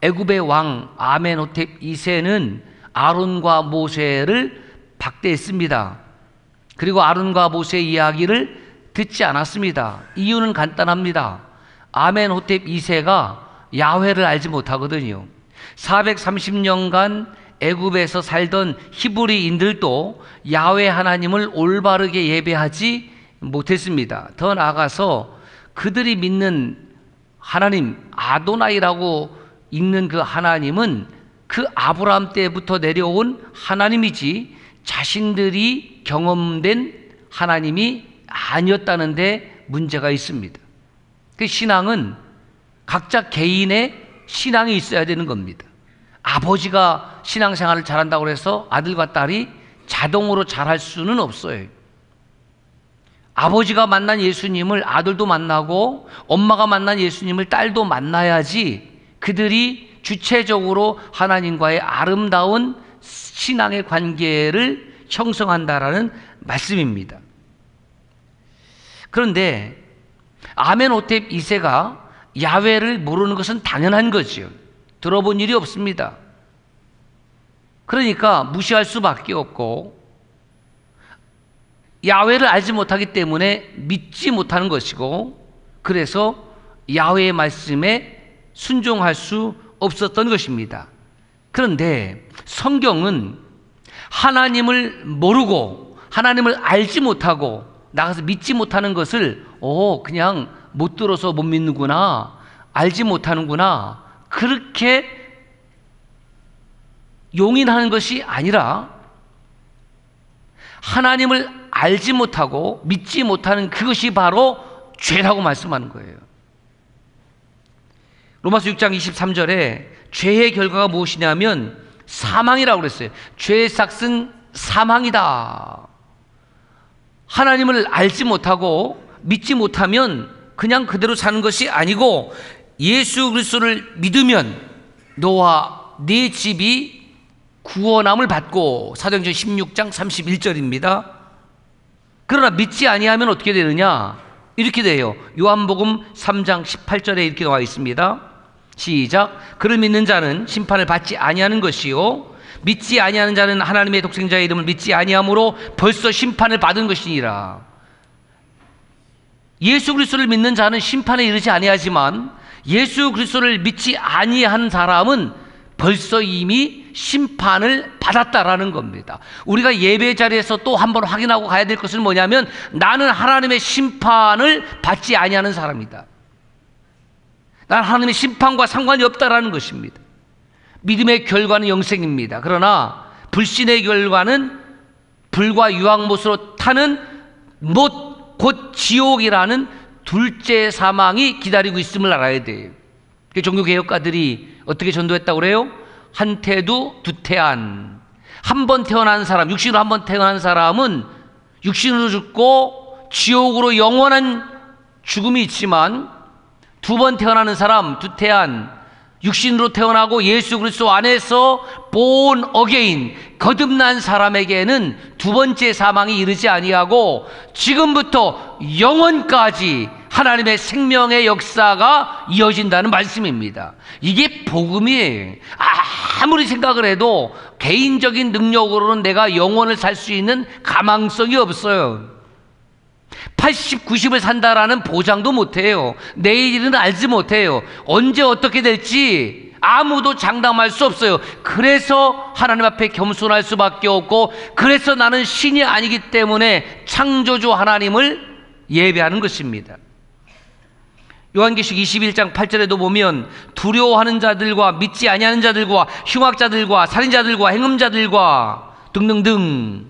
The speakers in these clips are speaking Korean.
애굽의 왕 아멘호텝 2세는 아론과 모세를 박대했습니다. 그리고 아론과 모세의 이야기를 듣지 않았습니다. 이유는 간단합니다. 아멘호텝 2세가 야훼를 알지 못하거든요. 430년간 애굽에서 살던 히브리인들도 야훼 하나님을 올바르게 예배하지 못했습니다. 더 나아가서 그들이 믿는 하나님 아도나이라고 읽는 그 하나님은 그 아브라함 때부터 내려온 하나님이지 자신들이 경험된 하나님이 아니었다는 데 문제가 있습니다. 그 신앙은 각자 개인의 신앙이 있어야 되는 겁니다. 아버지가 신앙생활을 잘한다고 해서 아들과 딸이 자동으로 잘할 수는 없어요. 아버지가 만난 예수님을 아들도 만나고 엄마가 만난 예수님을 딸도 만나야지 그들이 주체적으로 하나님과의 아름다운 신앙의 관계를 형성한다라는 말씀입니다. 그런데 아멘호텝 2세가 야훼를 모르는 것은 당연한 거죠. 들어본 일이 없습니다. 그러니까 무시할 수밖에 없고 야훼를 알지 못하기 때문에 믿지 못하는 것이고, 그래서 야훼의 말씀에 순종할 수 없었던 것입니다. 그런데 성경은 하나님을 모르고 하나님을 알지 못하고 나가서 믿지 못하는 것을 그냥 못 들어서 못 믿는구나, 알지 못하는구나, 그렇게 용인하는 것이 아니라 하나님을 알지 못하고 믿지 못하는 그것이 바로 죄라고 말씀하는 거예요. 로마서 6장 23절에 죄의 결과가 무엇이냐면 사망이라고 그랬어요. 죄의 삭은 사망이다. 하나님을 알지 못하고 믿지 못하면 그냥 그대로 사는 것이 아니고 예수 그리스도를 믿으면 너와 네 집이 구원함을 받고, 사도행전 16장 31절입니다. 그러나 믿지 아니하면 어떻게 되느냐? 이렇게 돼요. 요한복음 3장 18절에 이렇게 나와 있습니다. 시작. 그를 믿는 자는 심판을 받지 아니하는 것이요 믿지 아니하는 자는 하나님의 독생자의 이름을 믿지 아니함으로 벌써 심판을 받은 것이니라. 예수 그리스도를 믿는 자는 심판에 이르지 아니하지만 예수 그리스도를 믿지 아니한 사람은 벌써 이미 심판을 받았다라는 겁니다. 우리가 예배 자리에서 또 한 번 확인하고 가야 될 것은 뭐냐면 나는 하나님의 심판을 받지 아니하는 사람이다. 나는 하나님의 심판과 상관이 없다라는 것입니다. 믿음의 결과는 영생입니다. 그러나 불신의 결과는 불과 유황못으로 타는 못, 곧 지옥이라는 둘째 사망이 기다리고 있음을 알아야 돼요. 종교개혁가들이 어떻게 전도했다고 그래요? 한 태두 두 태안. 한 번 태어난 사람, 육신으로 한 번 태어난 사람은 육신으로 죽고 지옥으로 영원한 죽음이 있지만, 두 번 태어나는 사람, 두 태안, 육신으로 태어나고 예수 그리스도 안에서 born again, 거듭난 사람에게는 두 번째 사망이 이르지 아니하고 지금부터 영원까지 하나님의 생명의 역사가 이어진다는 말씀입니다. 이게 복음이에요. 아무리 생각을 해도 개인적인 능력으로는 내가 영원을 살 수 있는 가망성이 없어요. 80, 90을 산다라는 보장도 못해요. 내일은 알지 못해요. 언제 어떻게 될지 아무도 장담할 수 없어요. 그래서 하나님 앞에 겸손할 수밖에 없고, 그래서 나는 신이 아니기 때문에 창조주 하나님을 예배하는 것입니다. 요한계시록 21장 8절에도 보면 두려워하는 자들과 믿지 아니하는 자들과 흉악자들과 살인자들과 행음자들과 등등등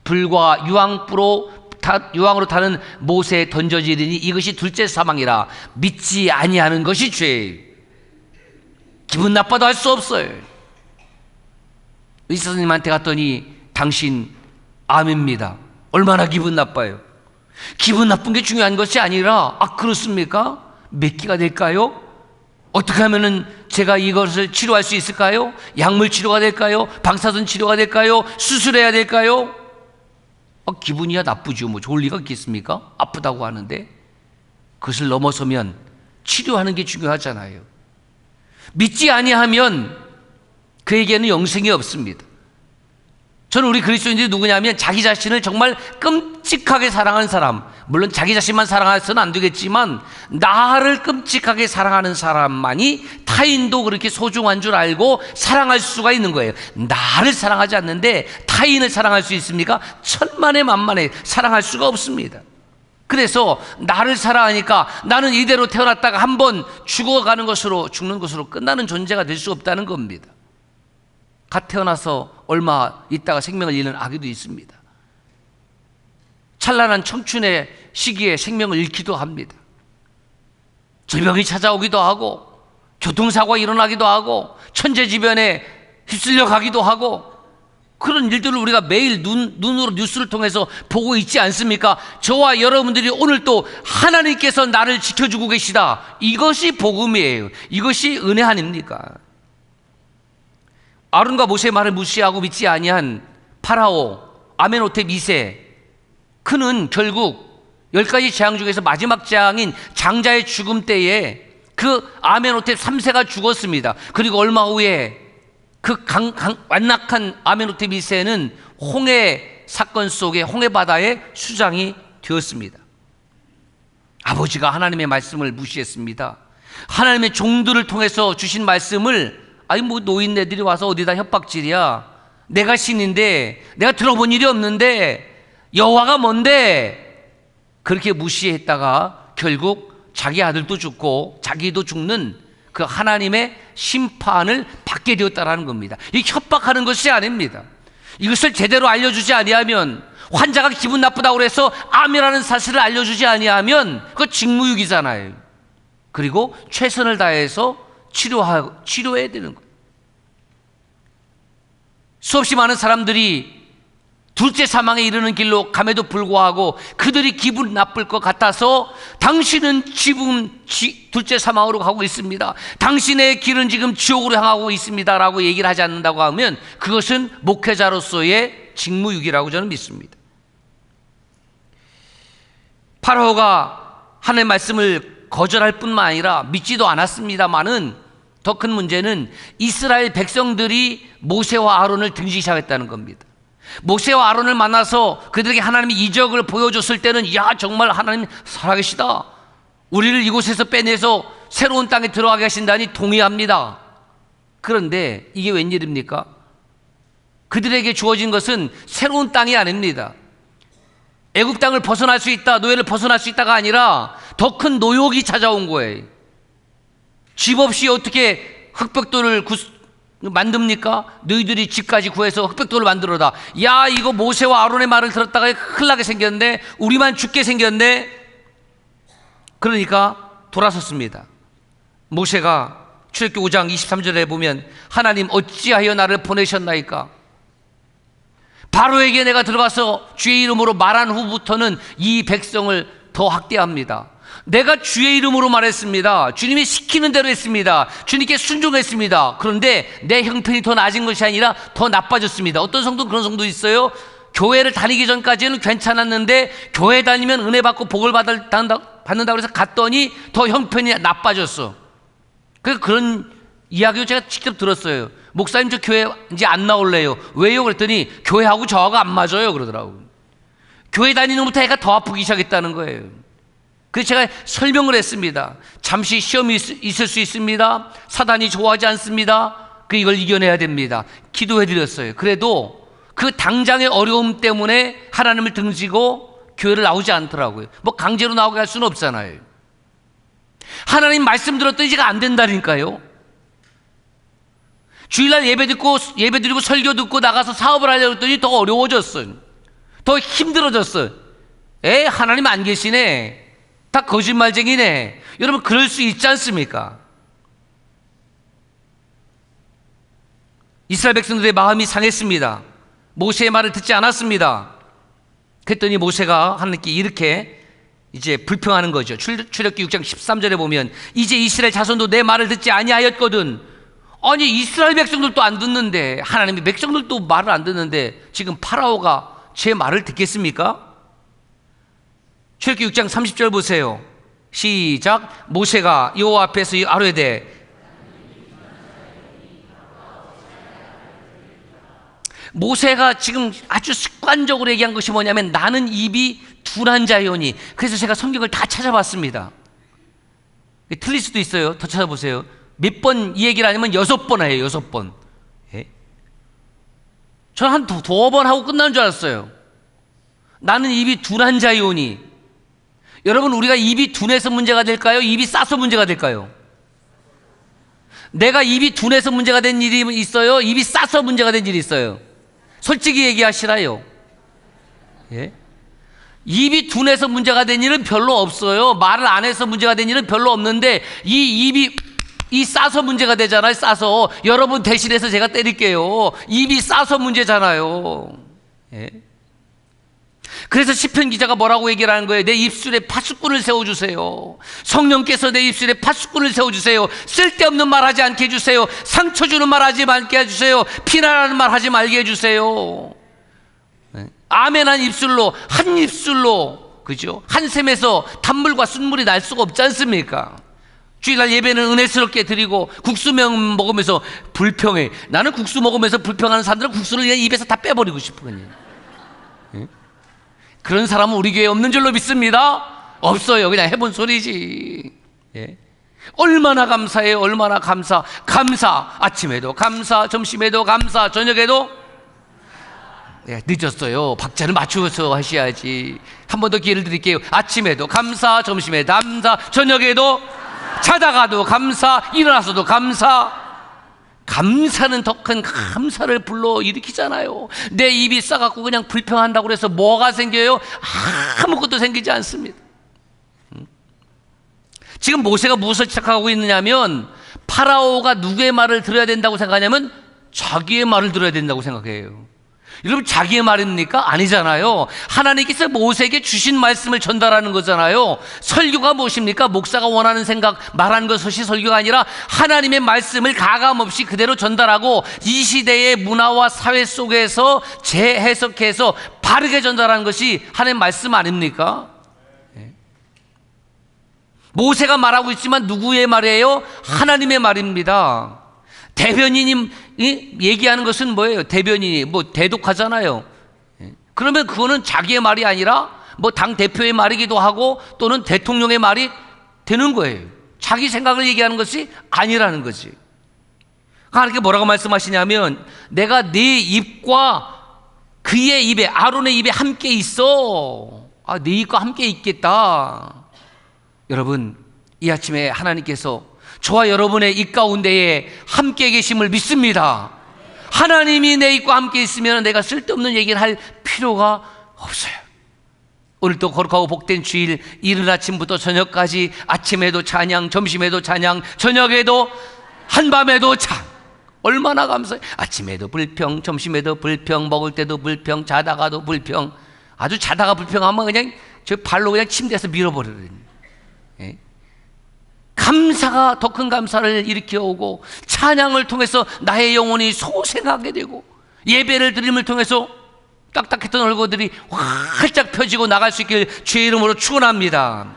불과 유황으로 타는 못에 던져지리니 이것이 둘째 사망이라. 믿지 아니하는 것이 죄. 기분 나빠도 할 수 없어요. 의사 선생님한테 갔더니 당신 암입니다. 얼마나 기분 나빠요. 기분 나쁜 게 중요한 것이 아니라, 그렇습니까? 몇 기가 될까요? 어떻게 하면은 제가 이것을 치료할 수 있을까요? 약물 치료가 될까요? 방사선 치료가 될까요? 수술해야 될까요? 기분이야 나쁘죠. 뭐 좋을 리가 있겠습니까? 아프다고 하는데. 그것을 넘어서면 치료하는 게 중요하잖아요. 믿지 아니하면 그에게는 영생이 없습니다. 저는 우리 그리스도인들이 누구냐면 자기 자신을 정말 끔찍하게 사랑하는 사람, 물론 자기 자신만 사랑해서는 안 되겠지만 나를 끔찍하게 사랑하는 사람만이 타인도 그렇게 소중한 줄 알고 사랑할 수가 있는 거예요. 나를 사랑하지 않는데 타인을 사랑할 수 있습니까? 천만에 만만에 사랑할 수가 없습니다. 그래서 나를 사랑하니까 나는 이대로 태어났다가 한번 죽는 것으로 끝나는 존재가 될 수 없다는 겁니다. 갓 태어나서 얼마 있다가 생명을 잃는 아기도 있습니다. 찬란한 청춘의 시기에 생명을 잃기도 합니다. 질병이 찾아오기도 하고 교통사고가 일어나기도 하고 천재지변에 휩쓸려 가기도 하고 그런 일들을 우리가 매일 눈으로 뉴스를 통해서 보고 있지 않습니까? 저와 여러분들이 오늘 또 하나님께서 나를 지켜주고 계시다. 이것이 복음이에요. 이것이 은혜 아닙니까? 아론과 모세의 말을 무시하고 믿지 아니한 파라오 아멘호텝 2세, 그는 결국 10가지 재앙 중에서 마지막 재앙인 장자의 죽음 때에 그 아멘호텝 3세가 죽었습니다. 그리고 얼마 후에 그 완낙한 아멘호텝 2세는 홍해 사건 속에 홍해 바다의 수장이 되었습니다. 아버지가 하나님의 말씀을 무시했습니다. 하나님의 종들을 통해서 주신 말씀을 노인네들이 와서 어디다 협박질이야. 내가 신인데 내가 들어본 일이 없는데 여호와가 뭔데, 그렇게 무시했다가 결국 자기 아들도 죽고 자기도 죽는 그 하나님의 심판을 받게 되었다라는 겁니다. 이 협박하는 것이 아닙니다. 이것을 제대로 알려주지 아니하면, 환자가 기분 나쁘다고 해서 암이라는 사실을 알려주지 아니하면 그거 직무유기잖아요. 그리고 최선을 다해서 치료해야 되는 거예요. 수없이 많은 사람들이 둘째 사망에 이르는 길로 감에도 불구하고 그들이 기분 나쁠 것 같아서 당신은 지금 둘째 사망으로 가고 있습니다, 당신의 길은 지금 지옥으로 향하고 있습니다 라고 얘기를 하지 않는다고 하면 그것은 목회자로서의 직무유기라고 저는 믿습니다. 파라오가 하나님의 말씀을 거절할 뿐만 아니라 믿지도 않았습니다만은 더 큰 문제는 이스라엘 백성들이 모세와 아론을 등지기 시작했다는 겁니다. 모세와 아론을 만나서 그들에게 하나님의 이적을 보여줬을 때는 야, 정말 하나님 살아계시다, 우리를 이곳에서 빼내서 새로운 땅에 들어가게 하신다니 동의합니다. 그런데 이게 웬일입니까? 그들에게 주어진 것은 새로운 땅이 아닙니다. 애굽 땅을 벗어날 수 있다, 노예를 벗어날 수 있다가 아니라 더 큰 노역이 찾아온 거예요. 집 없이 어떻게 흑벽돌을 만듭니까? 너희들이 집까지 구해서 흑벽돌을 만들어라. 야, 이거 모세와 아론의 말을 들었다가 큰일 나게 생겼네, 우리만 죽게 생겼네. 그러니까 돌아섰습니다. 모세가 출애굽기 5장 23절에 보면 하나님 어찌하여 나를 보내셨나이까? 바로에게 내가 들어가서 주의 이름으로 말한 후부터는 이 백성을 더 학대합니다. 내가 주의 이름으로 말했습니다. 주님이 시키는 대로 했습니다. 주님께 순종했습니다. 그런데 내 형편이 더 나아진 것이 아니라 더 나빠졌습니다. 어떤 성도는 그런 성도 있어요. 교회를 다니기 전까지는 괜찮았는데 교회 다니면 은혜 받고 복을 받는다고 해서 갔더니 더 형편이 나빠졌어. 그런 이야기を제가 직접 들었어요. 목사님, 저 교회 이제 안 나올래요. 왜요? 그랬더니 교회하고 저하고 안 맞아요 그러더라고요. 교회 다니는 것부터 애가 더 아프기 시작했다는 거예요. 그래서 제가 설명을 했습니다. 잠시 시험이 있을 수 있습니다. 사단이 좋아하지 않습니다. 이걸 이겨내야 됩니다. 기도해 드렸어요. 그래도 그 당장의 어려움 때문에 하나님을 등지고 교회를 나오지 않더라고요. 뭐 강제로 나오게 할 수는 없잖아요. 하나님 말씀 들었더니 제가 안 된다니까요. 주일날 예배 드리고 설교 듣고 나가서 사업을 하려고 했더니 더 어려워졌어요. 더 힘들어졌어요. 하나님 안 계시네, 다 거짓말쟁이네. 여러분, 그럴 수 있지 않습니까? 이스라엘 백성들의 마음이 상했습니다. 모세의 말을 듣지 않았습니다. 그랬더니 모세가 하나님께 이렇게 이제 불평하는 거죠. 출애굽기 6장 13절에 보면 이제 이스라엘 자손도 내 말을 듣지 아니하였거든. 아니, 이스라엘 백성들도 안 듣는데, 하나님의 백성들도 말을 안 듣는데 지금 파라오가 제 말을 듣겠습니까? 출애굽기 6장 30절 보세요. 시작. 모세가 여호와 앞에서 아뢰되 모세가 지금 아주 습관적으로 얘기한 것이 뭐냐면 나는 입이 둔한 자요니. 그래서 제가 성경을 다 찾아봤습니다. 틀릴 수도 있어요. 더 찾아보세요. 몇 번 이 얘기를 하냐면 6번 해요. 6번. 예? 저는 한 두어 번 하고 끝나는 줄 알았어요. 나는 입이 둔한 자요니. 여러분, 우리가 입이 둔해서 문제가 될까요? 입이 싸서 문제가 될까요? 내가 입이 둔해서 문제가 된 일이 있어요? 입이 싸서 문제가 된 일이 있어요? 솔직히 얘기하시라요. 예? 입이 둔해서 문제가 된 일은 별로 없어요. 말을 안 해서 문제가 된 일은 별로 없는데 이 입이 싸서 문제가 되잖아요. 싸서. 여러분 대신해서 제가 때릴게요. 입이 싸서 문제잖아요. 예? 그래서 시편 기자가 뭐라고 얘기를 하는 거예요? 내 입술에 파수꾼을 세워주세요. 성령께서 내 입술에 파수꾼을 세워주세요. 쓸데없는 말 하지 않게 해주세요. 상처 주는 말 하지 말게 해주세요. 피나라는 말 하지 말게 해주세요. 아멘한 입술로, 한 입술로, 그죠? 한 샘에서 단물과 순물이 날 수가 없지 않습니까? 주일날 예배는 은혜스럽게 드리고 국수면 먹으면서 불평해. 나는 국수 먹으면서 불평하는 사람들은 국수를 그냥 입에서 다 빼버리고 싶거든요. 그런 사람은 우리 교회에 없는 줄로 믿습니다. 없어요. 그냥 해본 소리지. 예. 얼마나 감사해요. 얼마나 감사. 아침에도 감사, 점심에도 감사, 저녁에도. 예, 늦었어요. 박자를 맞추어서 하셔야지. 한 번 더 기회를 드릴게요. 아침에도 감사, 점심에 감사, 저녁에도 자다가도 감사, 일어나서도 감사. 감사는 더 큰 감사를 불러일으키잖아요. 내 입이 싸갖고 그냥 불평한다고 해서 뭐가 생겨요? 아무것도 생기지 않습니다. 지금 모세가 무엇을 착각하고 있느냐면 파라오가 누구의 말을 들어야 된다고 생각하냐면 자기의 말을 들어야 된다고 생각해요. 여러분, 자기의 말입니까? 아니잖아요. 하나님께서 모세에게 주신 말씀을 전달하는 거잖아요. 설교가 무엇입니까? 목사가 원하는 생각 말하는 것이 설교가 아니라 하나님의 말씀을 가감없이 그대로 전달하고 이 시대의 문화와 사회 속에서 재해석해서 바르게 전달하는 것이 하나님의 말씀 아닙니까? 모세가 말하고 있지만 누구의 말이에요? 하나님의 말입니다. 대변인이 얘기하는 것은 뭐예요? 대변인이 뭐 대독하잖아요. 그러면 그거는 자기의 말이 아니라 뭐 당 대표의 말이기도 하고 또는 대통령의 말이 되는 거예요. 자기 생각을 얘기하는 것이 아니라는 거지. 하나님께 뭐라고 말씀하시냐면 내가 네 입과 그의 입에, 아론의 입에 함께 있어. 네 입과 함께 있겠다. 여러분, 이 아침에 하나님께서 저와 여러분의 입 가운데에 함께 계심을 믿습니다. 하나님이 내 입과 함께 있으면 내가 쓸데없는 얘기를 할 필요가 없어요. 오늘도 거룩하고 복된 주일, 이른 아침부터 저녁까지 아침에도 찬양, 점심에도 찬양, 저녁에도 한밤에도 찬. 얼마나 감사해. 아침에도 불평, 점심에도 불평, 먹을 때도 불평, 자다가도 불평. 아주 자다가 불평하면 그냥 저 발로 그냥 침대에서 밀어버리는. 예? 감사가 더 큰 감사를 일으켜 오고 찬양을 통해서 나의 영혼이 소생하게 되고 예배를 드림을 통해서 딱딱했던 얼굴들이 활짝 펴지고 나갈 수 있길 주의 이름으로 축원합니다.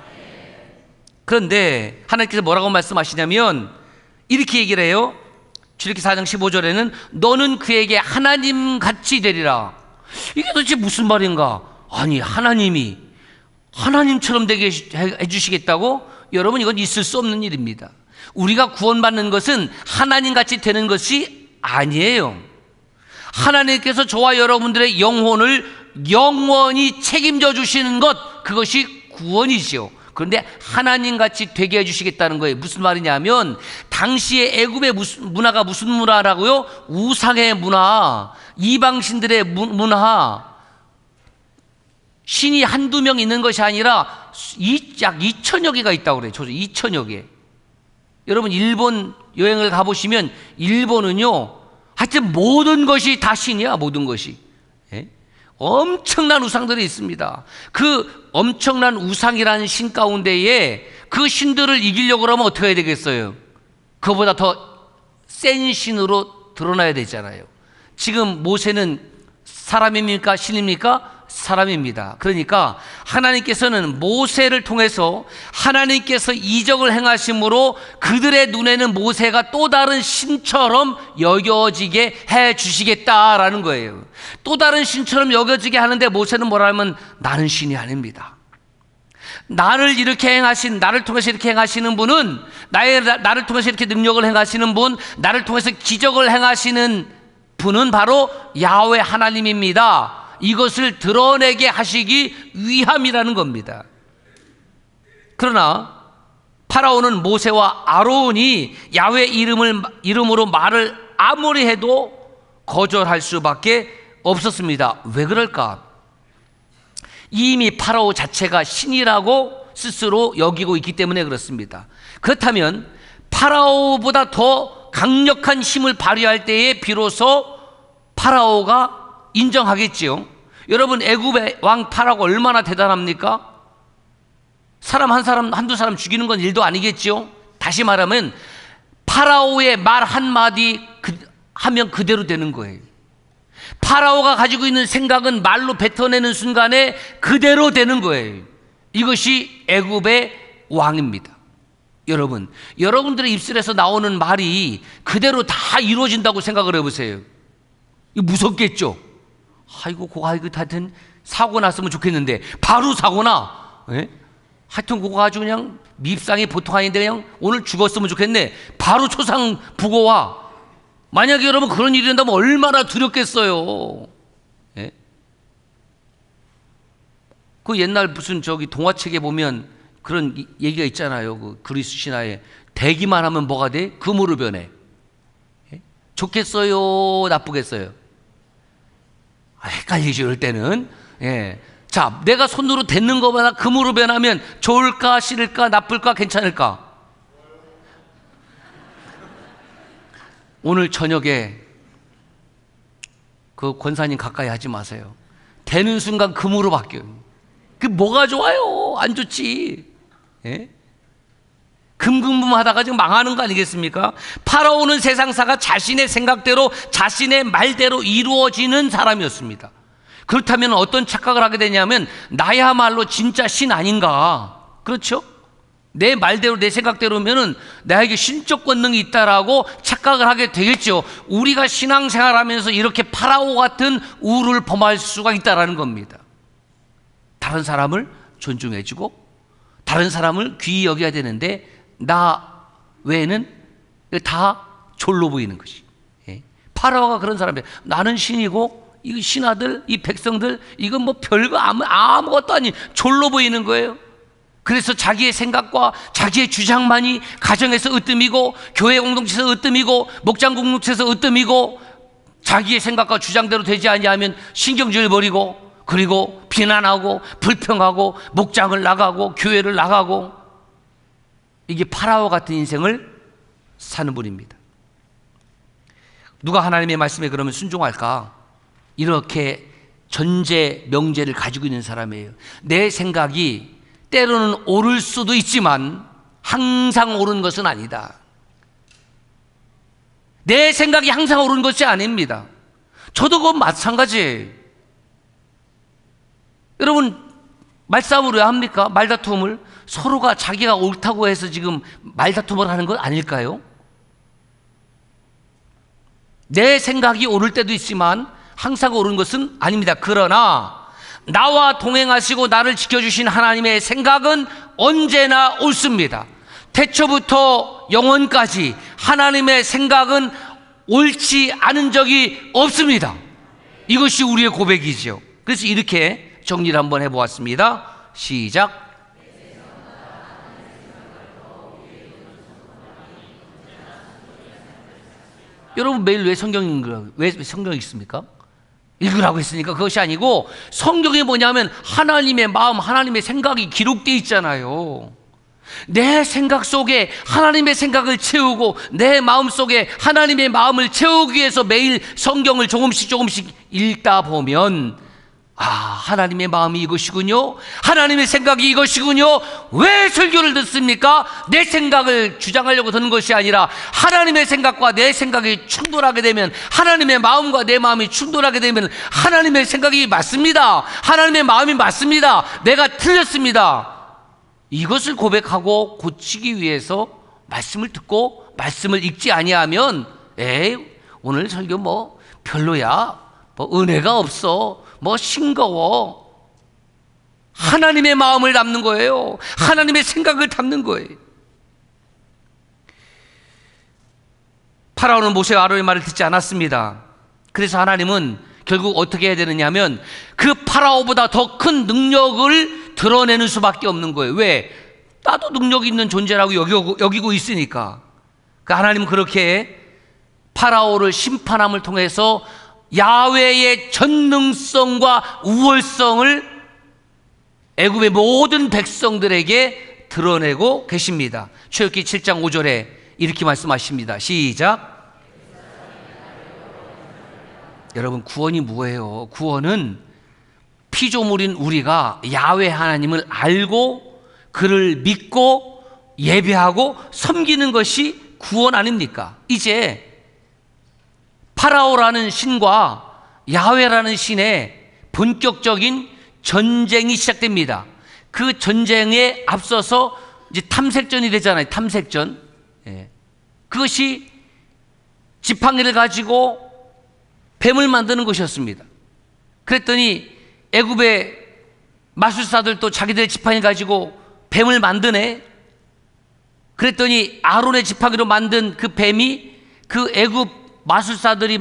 그런데 하나님께서 뭐라고 말씀하시냐면 이렇게 얘기를 해요. 출애굽기 4장 15절에는 너는 그에게 하나님같이 되리라. 이게 도대체 무슨 말인가? 아니, 하나님이 하나님처럼 되게 해주시겠다고? 여러분, 이건 있을 수 없는 일입니다. 우리가 구원받는 것은 하나님같이 되는 것이 아니에요. 하나님께서 저와 여러분들의 영혼을 영원히 책임져 주시는 것, 그것이 구원이죠. 그런데 하나님같이 되게 해주시겠다는 거예요. 무슨 말이냐면 당시의 애굽의 문화가 무슨 문화라고요? 우상의 문화, 이방신들의 문화. 신이 한두 명 있는 것이 아니라 약 2천여 개가 있다고 그래요. 2천여 개. 여러분, 일본 여행을 가보시면 일본은요, 하여튼 모든 것이 다 신이야. 모든 것이. 예? 엄청난 우상들이 있습니다. 그 엄청난 우상이라는 신 가운데에 그 신들을 이기려고 하면 어떻게 해야 되겠어요? 그거보다 더 센 신으로 드러나야 되잖아요. 지금 모세는 사람입니까? 신입니까? 사람입니다. 그러니까 하나님께서는 모세를 통해서 하나님께서 이적을 행하심으로 그들의 눈에는 모세가 또 다른 신처럼 여겨지게 해 주시겠다라는 거예요. 또 다른 신처럼 여겨지게 하는데 모세는 뭐라 하면 나는 신이 아닙니다. 나를 통해서 이렇게 행하시는 분은 나를 통해서 이렇게 능력을 행하시는 분, 나를 통해서 기적을 행하시는 분은 바로 야훼 하나님입니다. 이것을 드러내게 하시기 위함이라는 겁니다. 그러나 파라오는 모세와 아론이 야훼 이름으로 말을 아무리 해도 거절할 수밖에 없었습니다. 왜 그럴까? 이미 파라오 자체가 신이라고 스스로 여기고 있기 때문에 그렇습니다. 그렇다면 파라오보다 더 강력한 힘을 발휘할 때에 비로소 파라오가 인정하겠지요. 여러분, 애굽의 왕 파라오가 얼마나 대단합니까? 한두 사람 죽이는 건 일도 아니겠지요. 다시 말하면 파라오의 말 한마디 하면 그대로 되는 거예요. 파라오가 가지고 있는 생각은 말로 뱉어내는 순간에 그대로 되는 거예요. 이것이 애굽의 왕입니다. 여러분들의 입술에서 나오는 말이 그대로 다 이루어진다고 생각을 해보세요. 이거 무섭겠죠? 아이고 하여튼 사고 났으면 좋겠는데 바로 사고나? 예? 하여튼 그거 아주 그냥 밉상이 보통 아닌데 그냥 오늘 죽었으면 좋겠네. 바로 초상 부고와. 만약에 여러분 그런 일이 된다면 얼마나 두렵겠어요. 예? 그 옛날 무슨 동화책에 보면 그런 얘기가 있잖아요. 그 그리스 신화에 대기만 하면 뭐가 돼? 금으로 변해. 예? 좋겠어요? 나쁘겠어요? 헷갈리죠, 이럴 때는. 예. 자, 내가 손으로 댔는 것보다 금으로 변하면 좋을까, 싫을까, 나쁠까, 괜찮을까? 오늘 저녁에 그 권사님 가까이 하지 마세요. 대는 순간 금으로 바뀌어요. 그 뭐가 좋아요? 안 좋지. 예? 금금하다가 지금 망하는 거 아니겠습니까? 파라오는 세상사가 자신의 생각대로 자신의 말대로 이루어지는 사람이었습니다. 그렇다면 어떤 착각을 하게 되냐면 나야말로 진짜 신 아닌가? 그렇죠? 내 말대로 내 생각대로면은 나에게 신적 권능이 있다라고 착각을 하게 되겠죠. 우리가 신앙생활하면서 이렇게 파라오 같은 우를 범할 수가 있다라는 겁니다. 다른 사람을 존중해주고 다른 사람을 귀히 여겨야 되는데 나 외에는 다 졸로 보이는 것이. 예. 파라오가 그런 사람이에요. 나는 신이고 이 신하들, 이 백성들 이건 뭐 별거 아무것도 아닌 졸로 보이는 거예요. 그래서 자기의 생각과 자기의 주장만이 가정에서 으뜸이고 교회 공동체에서 으뜸이고 목장 공동체에서 으뜸이고 자기의 생각과 주장대로 되지 아니하면 신경질 버리고 그리고 비난하고 불평하고 목장을 나가고 교회를 나가고 이게 파라오 같은 인생을 사는 분입니다. 누가 하나님의 말씀에 그러면 순종할까? 이렇게 전제 명제를 가지고 있는 사람이에요. 내 생각이 때로는 옳을 수도 있지만 항상 옳은 것은 아니다. 내 생각이 항상 옳은 것이 아닙니다. 저도 그건 마찬가지예요. 여러분, 말싸움을 왜 합니까? 말다툼을. 서로가 자기가 옳다고 해서 지금 말다툼을 하는 건 아닐까요? 내 생각이 옳을 때도 있지만 항상 옳은 것은 아닙니다. 그러나 나와 동행하시고 나를 지켜주신 하나님의 생각은 언제나 옳습니다. 태초부터 영원까지 하나님의 생각은 옳지 않은 적이 없습니다. 이것이 우리의 고백이죠. 그래서 이렇게 정리를 한번 해보았습니다. 시작. 여러분 매일 왜 성경 읽으라고, 왜 성경 읽습니까? 읽으라고 했으니까 그것이 아니고 성경이 뭐냐면 하나님의 마음, 하나님의 생각이 기록되어 있잖아요. 내 생각 속에 하나님의 생각을 채우고 내 마음 속에 하나님의 마음을 채우기 위해서 매일 성경을 조금씩 읽다 보면 하나님의 마음이 이것이군요. 하나님의 생각이 이것이군요. 왜 설교를 듣습니까? 내 생각을 주장하려고 듣는 것이 아니라 하나님의 생각과 내 생각이 충돌하게 되면, 하나님의 마음과 내 마음이 충돌하게 되면 하나님의 생각이 맞습니다. 하나님의 마음이 맞습니다. 내가 틀렸습니다. 이것을 고백하고 고치기 위해서 말씀을 듣고 말씀을 읽지 아니하면 오늘 설교 뭐 별로야, 뭐 은혜가 없어, 뭐 싱거워. 하나님의 마음을 담는 거예요. 하나님의 생각을 담는 거예요. 파라오는 모세와 아론의 말을 듣지 않았습니다. 그래서 하나님은 결국 어떻게 해야 되느냐 하면 그 파라오보다 더 큰 능력을 드러내는 수밖에 없는 거예요. 왜? 나도 능력 있는 존재라고 여기고 있으니까. 그러니까 하나님은 그렇게 파라오를 심판함을 통해서 야훼의 전능성과 우월성을 애굽의 모든 백성들에게 드러내고 계십니다. 출애굽기 7장 5절에 이렇게 말씀하십니다. 시작. 여러분, 구원이 뭐예요? 구원은 피조물인 우리가 야훼 하나님을 알고 그를 믿고 예배하고 섬기는 것이 구원 아닙니까? 이제 파라오라는 신과 야훼라는 신의 본격적인 전쟁이 시작됩니다. 그 전쟁에 앞서서 이제 탐색전이 되잖아요. 탐색전. 그것이 지팡이를 가지고 뱀을 만드는 것이었습니다. 그랬더니 애굽의 마술사들도 자기들의 지팡이를 가지고 뱀을 만드네. 그랬더니 아론의 지팡이로 만든 그 뱀이 그 애굽 마술사들이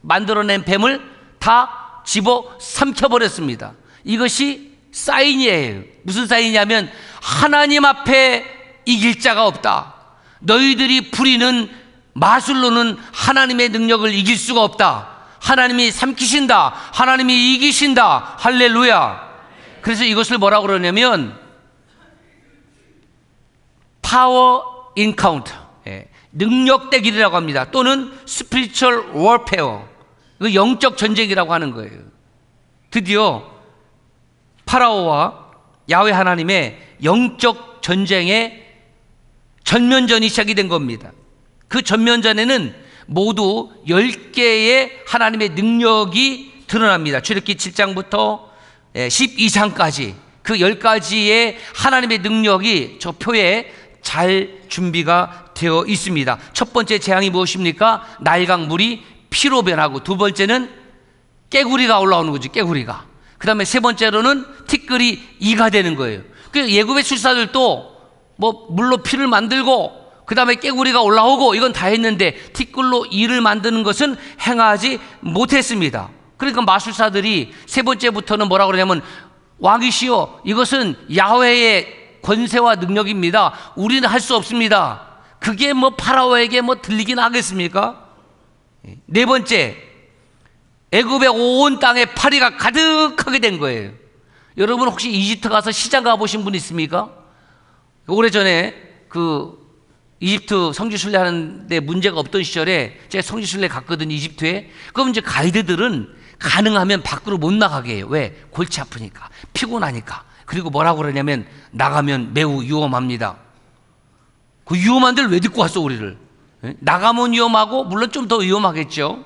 만들어낸 뱀을 다 집어 삼켜버렸습니다. 이것이 사인이에요. 무슨 사인이냐면 하나님 앞에 이길 자가 없다. 너희들이 부리는 마술로는 하나님의 능력을 이길 수가 없다. 하나님이 삼키신다. 하나님이 이기신다. 할렐루야. 그래서 이것을 뭐라고 그러냐면 파워 인카운터, 능력 대결이라고 합니다. 또는 스피리추얼 워페어, 영적 전쟁이라고 하는 거예요. 드디어 파라오와 야훼 하나님의 영적 전쟁의 전면전이 시작이 된 겁니다. 그 전면전에는 모두 10개의 하나님의 능력이 드러납니다. 출애굽기 7장부터 12장까지 그 10가지의 하나님의 능력이 저 표에 잘 준비가 되어 있습니다. 첫 번째 재앙이 무엇입니까? 나일강 물이 피로 변하고, 두 번째는 깨구리가 올라오는 거죠. 깨구리가. 그 다음에 세 번째로는 티끌이 이가 되는 거예요. 그 예굽의 술사들도 뭐 물로 피를 만들고 그 다음에 깨구리가 올라오고 이건 다 했는데 티끌로 이를 만드는 것은 행하지 못했습니다. 그러니까 마술사들이 세 번째부터는 뭐라고 그러냐면, 왕이시여, 이것은 야훼의 권세와 능력입니다. 우리는 할 수 없습니다. 그게 뭐 파라오에게 뭐 들리긴 하겠습니까? 네 번째, 애굽의 온 땅에 파리가 가득하게 된 거예요. 여러분 혹시 이집트 가서 시장 가보신 분 있습니까? 오래전에 그 이집트 성지순례 하는데 문제가 없던 시절에 제가 성지순례 갔거든요, 이집트에. 그럼 이제 가이드들은 가능하면 밖으로 못 나가게 해요. 왜? 골치 아프니까, 피곤하니까. 그리고 뭐라고 그러냐면, 나가면 매우 위험합니다. 그 위험한 데를 왜 듣고 왔어, 우리를? 나가면 위험하고, 물론 좀 더 위험하겠죠.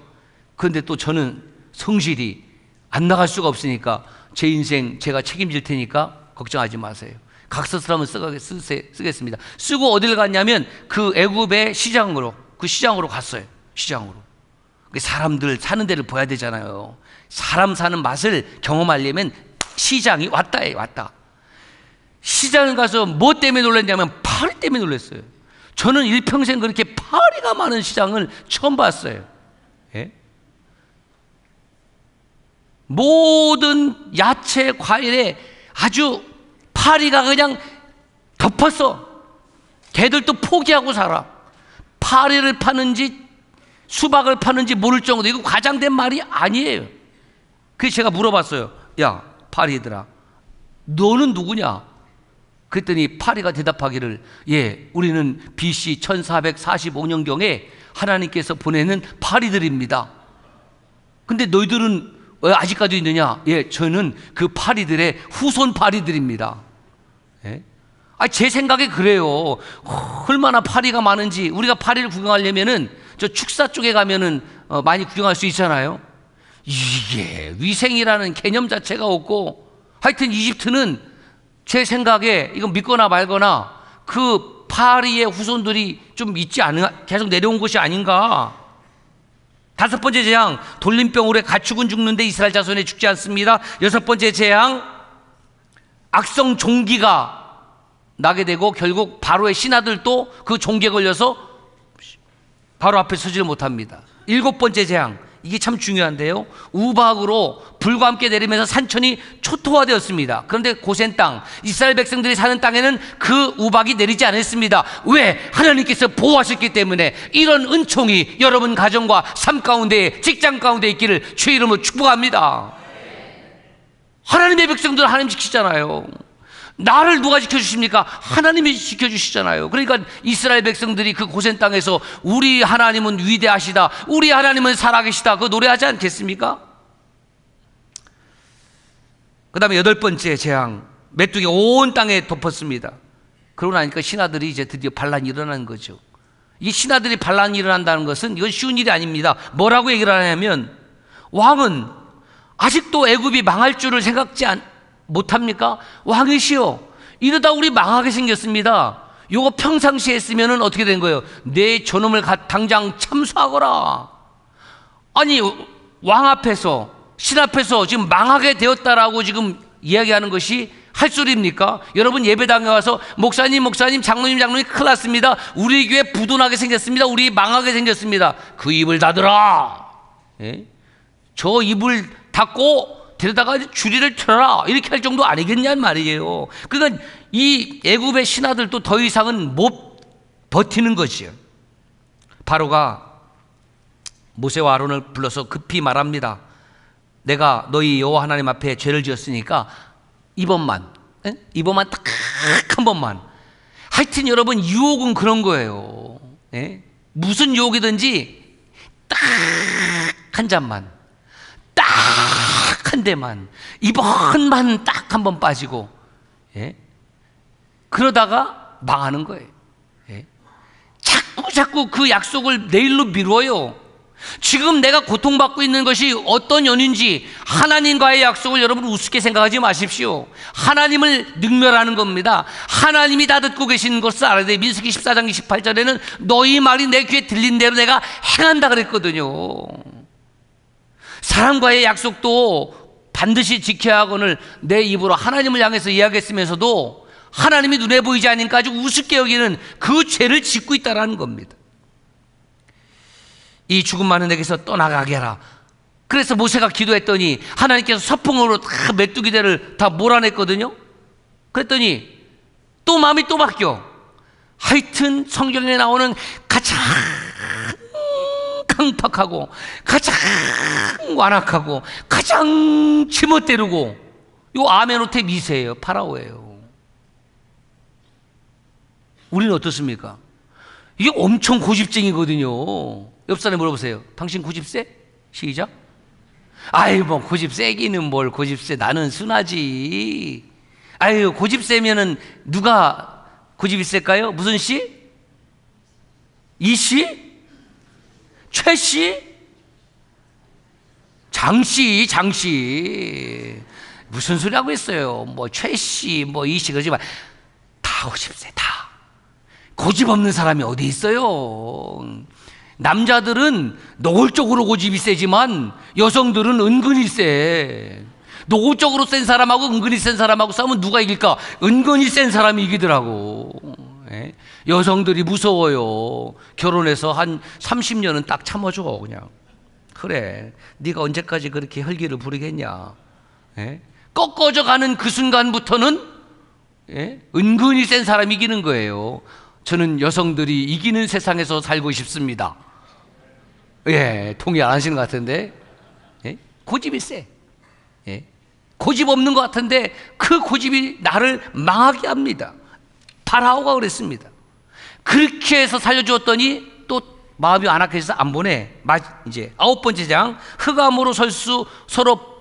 그런데 또 저는 성실히 안 나갈 수가 없으니까 제 인생 제가 책임질 테니까 걱정하지 마세요. 각서스라면 쓰겠습니다. 쓰고 어딜 갔냐면 그 애굽의 시장으로, 그 시장으로 갔어요. 시장으로. 사람들 사는 데를 봐야 되잖아요. 사람 사는 맛을 경험하려면 시장이 왔다에 왔다. 시장을 가서 뭐 때문에 놀랐냐면 파리 때문에 놀랐어요. 저는 일평생 그렇게 파리가 많은 시장을 처음 봤어요. 예? 모든 야채, 과일에 아주 파리가 그냥 덮었어. 걔들도 포기하고 살아. 파리를 파는지 수박을 파는지 모를 정도. 이거 과장된 말이 아니에요. 그래서 제가 물어봤어요. 야, 파리들아, 너는 누구냐? 그랬더니 파리가 대답하기를, 예, 우리는 BC 1445년경에 하나님께서 보내는 파리들입니다. 근데 너희들은 아직까지 있느냐? 예, 저는 그 파리들의 후손 파리들입니다. 예? 제 생각에 그래요. 얼마나 파리가 많은지. 우리가 파리를 구경하려면은 저 축사 쪽에 가면은 많이 구경할 수 있잖아요. 이게 위생이라는 개념 자체가 없고, 하여튼 이집트는 제 생각에 이건 믿거나 말거나 그 파리의 후손들이 좀 있지 않은, 계속 내려온 것이 아닌가. 다섯 번째 재앙, 돌림병으로 가축은 죽는데 이스라엘 자손이 죽지 않습니다. 여섯 번째 재앙, 악성 종기가 나게 되고 결국 바로의 신하들도 그 종기에 걸려서 바로 앞에 서지를 못합니다. 일곱 번째 재앙, 이게 참 중요한데요. 우박으로 불과 함께 내리면서 산천이 초토화되었습니다. 그런데 고센 땅, 이스라엘 백성들이 사는 땅에는 그 우박이 내리지 않았습니다. 왜? 하나님께서 보호하셨기 때문에. 이런 은총이 여러분 가정과 삶 가운데, 직장 가운데 있기를 주의 이름으로 축복합니다. 하나님의 백성들은 하나님 지키잖아요. 나를 누가 지켜주십니까? 하나님이 지켜주시잖아요. 그러니까 이스라엘 백성들이 그 고센 땅에서 우리 하나님은 위대하시다, 우리 하나님은 살아계시다, 그거 노래하지 않겠습니까? 그 다음에 여덟 번째 재앙, 메뚜기 온 땅에 덮었습니다. 그러고 나니까 신하들이 이제 드디어 반란이 일어나는 거죠. 이 신하들이 반란이 일어난다는 것은 이건 쉬운 일이 아닙니다. 뭐라고 얘기를 하냐면, 왕은 아직도 애굽이 망할 줄을 생각지 못합니까? 왕이시여, 이러다 우리 망하게 생겼습니다. 요거 평상시에 했으면 어떻게 된 거예요? 내 저놈을 당장 참수하거라. 아니, 왕 앞에서, 신 앞에서 지금 망하게 되었다라고 지금 이야기하는 것이 할 소리입니까? 여러분 예배당에 와서 목사님, 장로님 큰일 났습니다, 우리 교회 부도나게 생겼습니다, 우리 망하게 생겼습니다, 그 입을 닫으라. 예? 저 입을 닫고 데려다가 주리를 틀어라, 이렇게 할 정도 아니겠냐는 말이에요. 그러니까 이 애굽의 신하들도 더 이상은 못 버티는 것이에요. 바로가 모세와 아론을 불러서 급히 말합니다. 내가 너희 여호와 하나님 앞에 죄를 지었으니까 이번만 딱 한 번만. 하여튼 여러분, 유혹은 그런 거예요. 예? 무슨 유혹이든지 딱 한 잔만, 딱 한 대만, 이번만 딱 한 번 빠지고, 예? 그러다가 망하는 거예요. 예? 자꾸 그 약속을 내일로 미뤄요. 지금 내가 고통받고 있는 것이 어떤 연인지 하나님과의 약속을 여러분 우습게 생각하지 마십시오. 하나님을 능멸하는 겁니다. 하나님이 다 듣고 계시는 것을 알아야 돼요. 민수기 14장 28절에는 너희 말이 내 귀에 들린 대로 내가 행한다 그랬거든요. 사람과의 약속도 반드시 지켜야 하거늘 내 입으로 하나님을 향해서 이야기했으면서도 하나님이 눈에 보이지 않으니까 아주 우습게 여기는 그 죄를 짓고 있다는 겁니다. 이 죽음 많은 에게서 떠나가게 하라. 그래서 모세가 기도했더니 하나님께서 서풍으로 다 메뚜기들을 다 몰아냈거든요. 그랬더니 또 마음이 또 바뀌어. 하여튼 성경에 나오는 가장 강팍하고 가장 완악하고 가장 지멋대로고 요 아메노테 미세예요. 파라오예요. 우리는 어떻습니까? 이게 엄청 고집쟁이거든요. 옆 사람에 물어보세요. 당신 고집세? 시작. 아유, 뭐 고집세기는 뭘 고집세, 나는 순하지. 아유, 고집세면은 누가 고집이 셀까요? 무슨 씨? 이 씨? 최 씨? 장씨, 장씨. 무슨 소리 하고 있어요? 뭐 최 씨, 뭐 이 씨, 그러지 마. 다 고집세, 다. 고집 없는 사람이 어디 있어요? 남자들은 노골적으로 고집이 세지만 여성들은 은근히 세. 노골적으로 센 사람하고 은근히 센 사람하고 싸우면 누가 이길까? 은근히 센 사람이 이기더라고. 예? 여성들이 무서워요. 결혼해서 한 30년은 딱 참아줘. 그냥 그래, 네가 언제까지 그렇게 혈기를 부리겠냐. 예? 꺾어져 가는 그 순간부터는 예? 은근히 센 사람이 이기는 거예요. 저는 여성들이 이기는 세상에서 살고 싶습니다. 예, 동의 안 하시는 것 같은데. 예? 고집이 세. 예? 고집 없는 것 같은데 그 고집이 나를 망하게 합니다. 파라오가 그랬습니다. 그렇게 해서 살려주었더니 또 마음이 완악해서 안 보내. 이제 9번째 장, 흑암으로 서로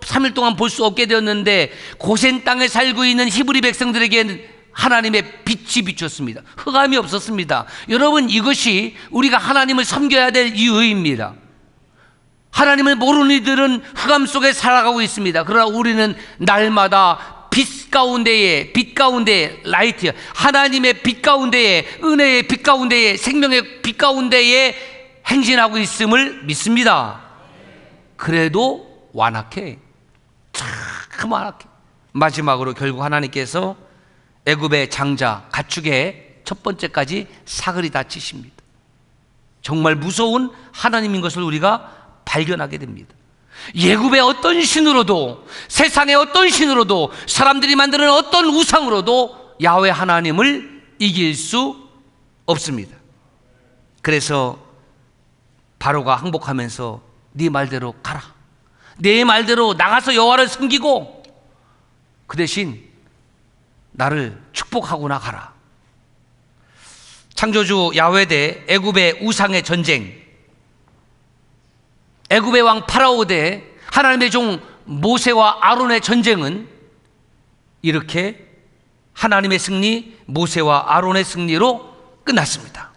3일 동안 볼 수 없게 되었는데 고센 땅에 살고 있는 히브리 백성들에게는 하나님의 빛이 비쳤습니다. 흑암이 없었습니다. 여러분, 이것이 우리가 하나님을 섬겨야 될 이유입니다. 하나님을 모르는 이들은 흑암 속에 살아가고 있습니다. 그러나 우리는 날마다 빛 가운데에, 라이트, 하나님의 빛 가운데에, 은혜의 빛 가운데에, 생명의 빛 가운데에 행진하고 있음을 믿습니다. 그래도 완악해. 참 완악해. 마지막으로 결국 하나님께서 애굽의 장자, 가축의 첫 번째까지 사글이 다치십니다. 정말 무서운 하나님인 것을 우리가 발견하게 됩니다. 예굽의 어떤 신으로도, 세상의 어떤 신으로도, 사람들이 만드는 어떤 우상으로도 야훼 하나님을 이길 수 없습니다. 그래서 바로가 항복하면서 네 말대로 가라, 내 말대로 나가서 여호와를 섬기고 그 대신 나를 축복하고나 가라. 창조주 야훼 대 애굽의 우상의 전쟁, 애굽의 왕 파라오 대 하나님의 종 모세와 아론의 전쟁은 이렇게 하나님의 승리, 모세와 아론의 승리로 끝났습니다.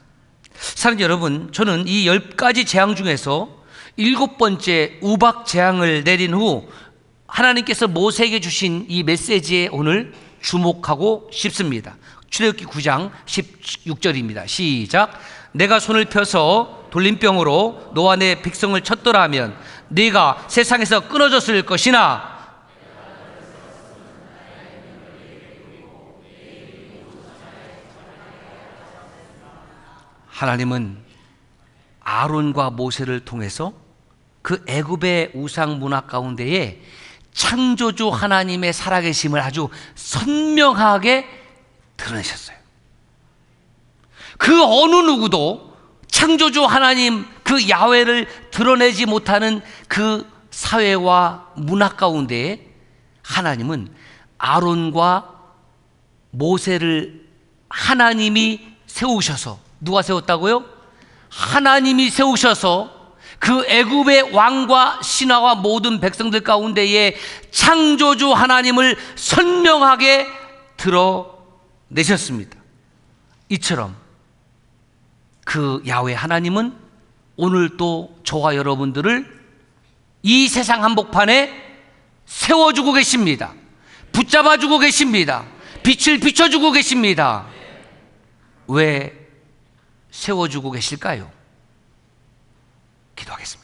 사랑하는 여러분, 저는 이 10가지 재앙 중에서 7번째 우박 재앙을 내린 후 하나님께서 모세에게 주신 이 메시지에 오늘 주목하고 싶습니다. 출애굽기 9장 16절입니다. 시작. 내가 손을 펴서 돌림병으로 너와 내 백성을 쳤더라 하면 네가 세상에서 끊어졌을 것이나 하나님은 아론과 모세를 통해서 그 애굽의 우상 문화 가운데에 창조주 하나님의 살아계심을 아주 선명하게 드러내셨어요. 그 어느 누구도 창조주 하나님 그 야훼를 드러내지 못하는 그 사회와 문화 가운데에 하나님은 아론과 모세를 하나님이 세우셔서, 누가 세웠다고요? 하나님이 세우셔서 그 애굽의 왕과 신하와 모든 백성들 가운데에 창조주 하나님을 선명하게 드러내셨습니다. 이처럼 그 야훼 하나님은 오늘 또 저와 여러분들을 이 세상 한복판에 세워주고 계십니다. 붙잡아주고 계십니다. 빛을 비춰주고 계십니다. 왜 세워주고 계실까요? 기도하겠습니다.